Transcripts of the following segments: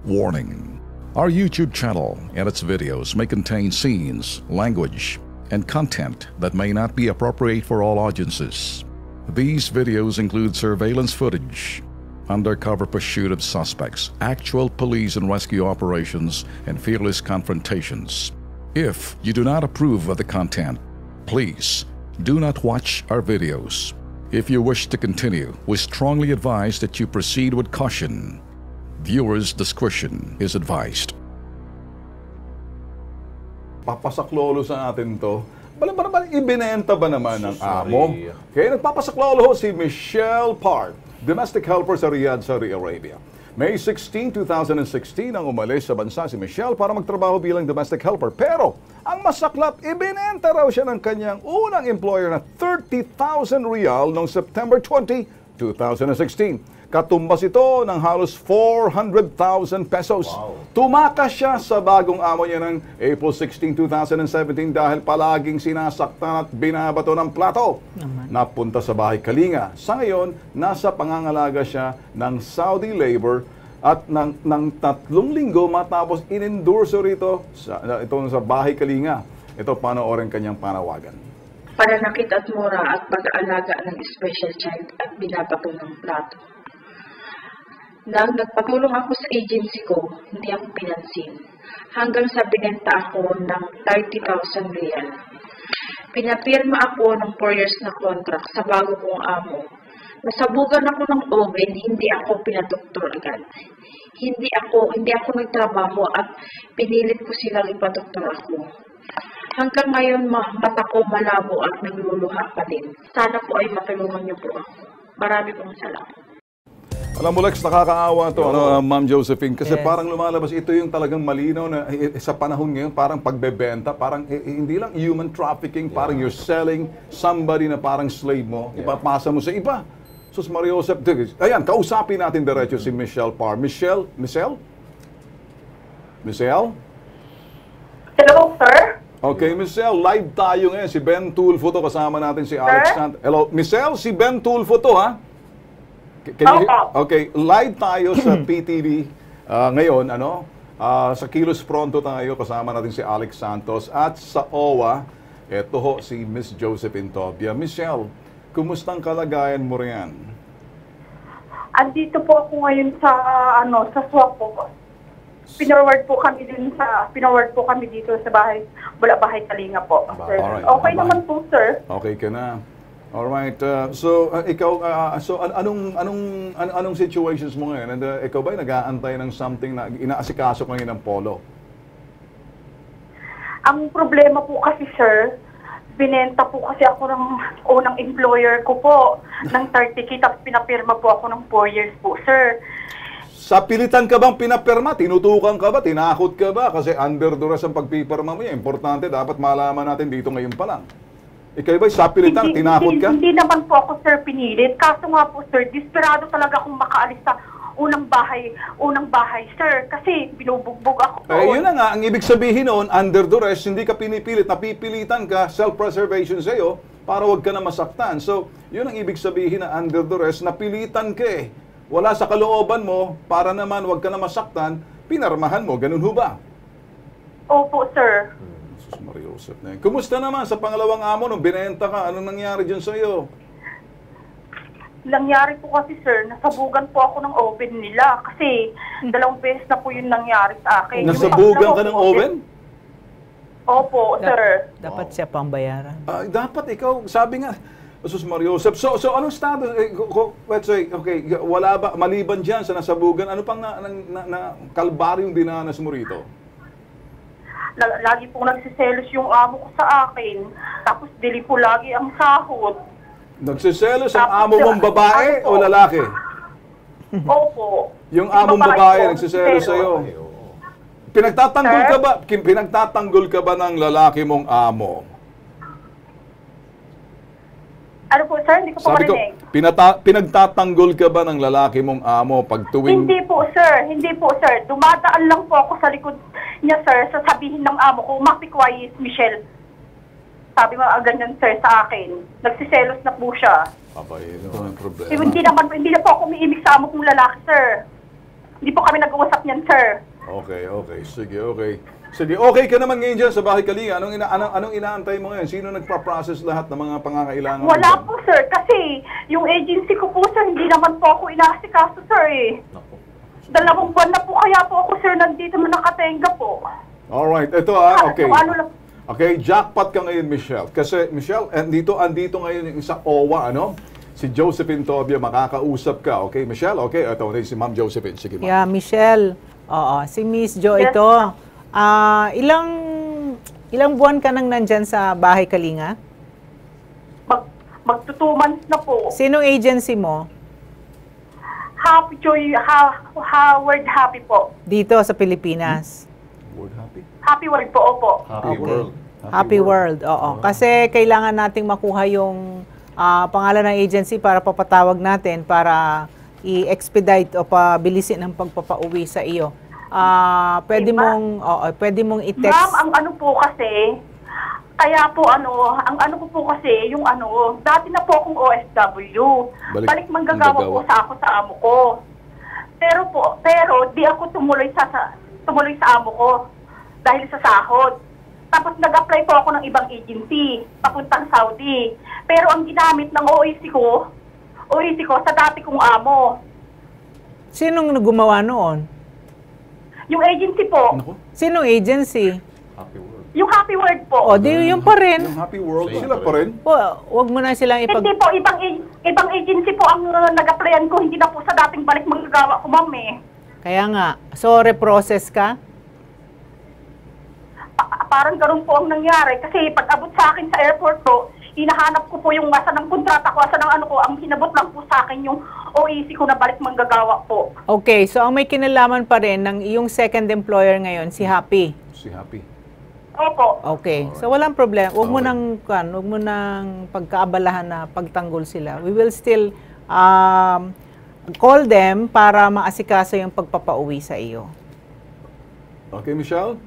Warning. Our YouTube channel and its videos may contain scenes, language, and content that may not be appropriate for all audiences. These videos include surveillance footage, undercover pursuit of suspects, actual police and rescue operations, and fearless confrontations. If you do not approve of the content, please do not watch our videos. If you wish to continue, we strongly advise that you proceed with caution. Viewers' discretion is advised. Papasaklolo sa atin to. Ibinenta ba naman ng amo? Kaya nagpapasaklolo si Michelle Park, domestic helper sa Riyadh, Saudi Arabia. May 16, 2016 ang umalis sa bansa si Michelle para magtrabaho bilang domestic helper. Pero ang masaklap, ibinenta raw siya ng kanyang unang employer na 30,000 riyal noong September 20, 2016. Katumbas ito ng halos 400,000 pesos. Wow. Tumakas siya sa bagong amo niya ng April 16, 2017 dahil palaging sinasaktan at binabato ng plato. Napunta sa bahay Kalinga. Sa ngayon, nasa pangangalaga siya ng Saudi labor at ng 3 linggo matapos in-endorso rito sa bahay Kalinga. Ito panoorin kanyang panawagan. Pananakit at mura at pag-aalaga ng special child at binabato ng plato. Nang nagpatulong ako sa agency ko, hindi ako pinansin. Hanggang sa binenta ako ng 30,000 riyal. Pinapirma ako ng 4 years na contract sa bago kong amo. Nasabugan ako ng oven, hindi ako pinadoktor agad. Hindi ako nagtrabaho at pinilit ko silang ipadoktor ako. Hanggang ngayon, mata ko malabo at nagluluha pa din. Sana po ay matulungan niyo po ako. Marami pong salamat. Alam mo, Lex, nakakaawa to, Ma'am Josephine, kasi parang lumalabas, ito yung talagang malinaw na sa panahon ngayon, parang pagbebenta, parang hindi lang human trafficking, parang you're selling somebody na parang slave mo, ipapasa mo sa iba. Sus Maria Joseph, ayan, kausapin natin diretso si Michelle Parr. Michelle? Hello, sir? Okay, Michelle, live tayo ngayon. Si Ben Tulfo to, kasama natin si Alex Sant. Hello, Michelle, si Ben Tulfo to, ha? Okay, live tayo sa PTV ngayon, sa Kilos Pronto tayo, kasama natin si Alex Santos at sa OWA, eto ho si Miss Josephine Tobia. Michelle, kumustang kalagayan mo riyan? Andito po ako ngayon sa swap po. Pinaward po kami dito sa bahay Kalinga po. Sir. Okay naman po, sir. Okay ka na. Alright, ikaw, anong situations mo ngayon? And ikaw ba nag-aantay ng something na inaasikaso ko ngayon ng polo? Ang problema po kasi, sir, binenta po kasi ako ng unang employer ko po ng 30K, tapos pinapirma po ako ng 4 years po, sir. Sa pilitan ka bang pinapirma? Tinutukan ka ba? Tinakot ka ba? Kasi under duress ang pagpipirma mo yan. Importante, dapat malaman natin dito ngayon pa lang. Ikaw ba sa pilitan, tinakot ka? Hindi naman po ako, sir, pinilit. Kaso nga po, sir, desperado talaga akong makaalis sa unang bahay, sir. Kasi binubugbog ako. Yun na nga, ang ibig sabihin noon, under duress, hindi ka pinipilit, napipilitan ka, self-preservation sa'yo, para wag ka na masaktan. So, yun ang ibig sabihin na under duress, napilitan ka eh. Wala sa kalooban mo, para naman wag ka na masaktan, pinarmahan mo, ganun ho ba? Opo, sir. Maria Joseph na yun. Kumusta naman sa pangalawang amo nung binenta ka? Anong nangyari dyan sa iyo? Nangyari po kasi, sir, nasabugan po ako ng oven nila kasi 2 beses na po yun nangyari sa akin. Nasabugan ka ng oven? Opo, sir. Dapat siya pang bayaran. Dapat ikaw, sabi nga, Sus Maria Joseph. So anong status? Let's say, okay, wala ba, maliban dyan sa nasabugan, ano pang kalbaryong dinanas mo rito? Lagi pong nagsiselos yung amo ko sa akin. Tapos dili po lagi ang sahod. Nagsiselos ang amo mong babae o lalaki? Opo. Yung amo mong babae nagsiselos sa'yo? Pinagtatanggol ka ba ng lalaki mong amo? Ano po, sir? Hindi ko po marinig. Pinagtatanggol ka ba ng lalaki mong amo pag tuwing... Hindi po, sir. Dumadaan lang po ako sa likod niya, sir, sasabihin ng amo ko, "Mapikwayis, Michelle." Sabi mo, ganyan, sir, sa akin. Nagsiselos na po siya. Abay, ito ang problema. Hindi na po ako umiibig sa amo kong lalaki, sir. Hindi po kami nag-uusap niyan, sir. Okay. Sige, okay. Sige, okay ka naman ngayon dyan sa Bahay Kalinga. Anong inaantay mo ngayon? Sino nagpa-process lahat ng mga pangangailangan mo Wala dyan? po, sir. Kasi yung agency ko po, sir, hindi naman po ako inaasikaso, sir, eh. 2 buwan na po kaya po ako, sir, nandito na nakatenga po. Alright, ito okay. So, ano lang, Okay, jackpot ka ngayon, Michelle. Kasi, Michelle, andito ngayon yung sa OWA, ano? Si Josephine Tobia, makakausap ka. Okay, Michelle? Okay, ito si Ma'am Josephine. Sige, ma'am. Yeah, Michelle. Oo, si Miss Jo Yes, ito. Ilang buwan ka nang nandyan sa Bahay Kalinga? mag 2 months na po. Sinong agency mo? Happy Joy, Howard Happy po. Dito sa Pilipinas? Word happy? Happy World po, opo. Happy Okay. World. Happy World, oo. Kasi kailangan nating makuha yung pangalan ng agency para papatawag natin para i-expedite o pabilisin ang pagpapauwi sa iyo. Pwede mong i-text. Ma'am, ang ano po kasi, kaya po ang ano ko po kasi, yung dati na po akong OFW. Balik manggagawa po ako sa amo ko. Pero di ako tumuloy sa amo ko dahil sa sahod. Tapos nag-apply po ako ng ibang agency, papuntang Saudi. Pero ang ginamit ng OEC ko sa dati kong amo. Sinong gumawa noon? Yung agency po, Naku, Sinong agency? yung Happy World po. O, di yun pa rin. yung Happy World, sila pa rin. Huwag mo na silang Hindi po, ibang agency po ang nag-applyan ko, hindi na po sa dating balik manggagawa ko, ma'am eh. Kaya nga. So, reprocess ka? Parang ganun po ang nangyari. Kasi pag abot sa akin sa airport po, hinahanap ko po yung asa ng kontrata ko, asa ng ano ko, ang hinabot lang po sa akin yung OEC ko na balik manggagawa po. Okay, so ang may kinalaman pa rin ng iyong second employer ngayon, si Happy. Si Happy. Opo. Okay, so walang problema. Huwag mo nang pagkaabalahan na pagtanggol sila. We will still call them para maasikaso yung pagpapauwi sa iyo. Okay, Michelle?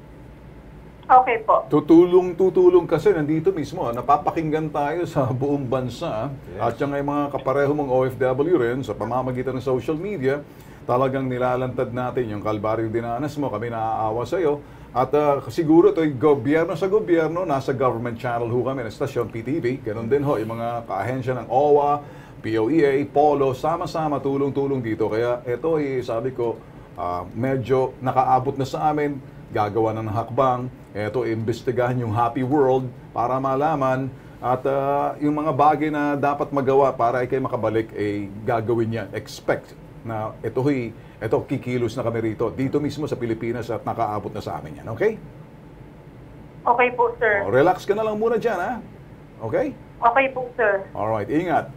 Okay po. Tutulong kasi nandito mismo. Napapakinggan tayo sa buong bansa. At yung mga kapareho mong OFW rin sa pamamagitan ng social media, talagang nilalantad natin yung kalbaryong dinanas mo. Kami naaawa sa iyo. At siguro ito gobyerno sa gobyerno, nasa government channel ho kami, na stasyon PTV. Ganon din ho, yung mga kaahensya ng OWA, POEA, Polo, sama-sama tulong-tulong dito. Kaya ito sabi ko, medyo nakaabot na sa amin, gagawa ng hakbang. Ito, imbestigahan yung Happy World para malaman at yung mga bagay na dapat magawa para ikay makabalik gagawin yan. Expect na ito kikilos na kami rito dito mismo sa Pilipinas at nakaabot na sa amin yan. Okay? Okay po, sir. Relax ka na lang muna dyan, ha? Okay? Okay po, sir. Alright, ingat.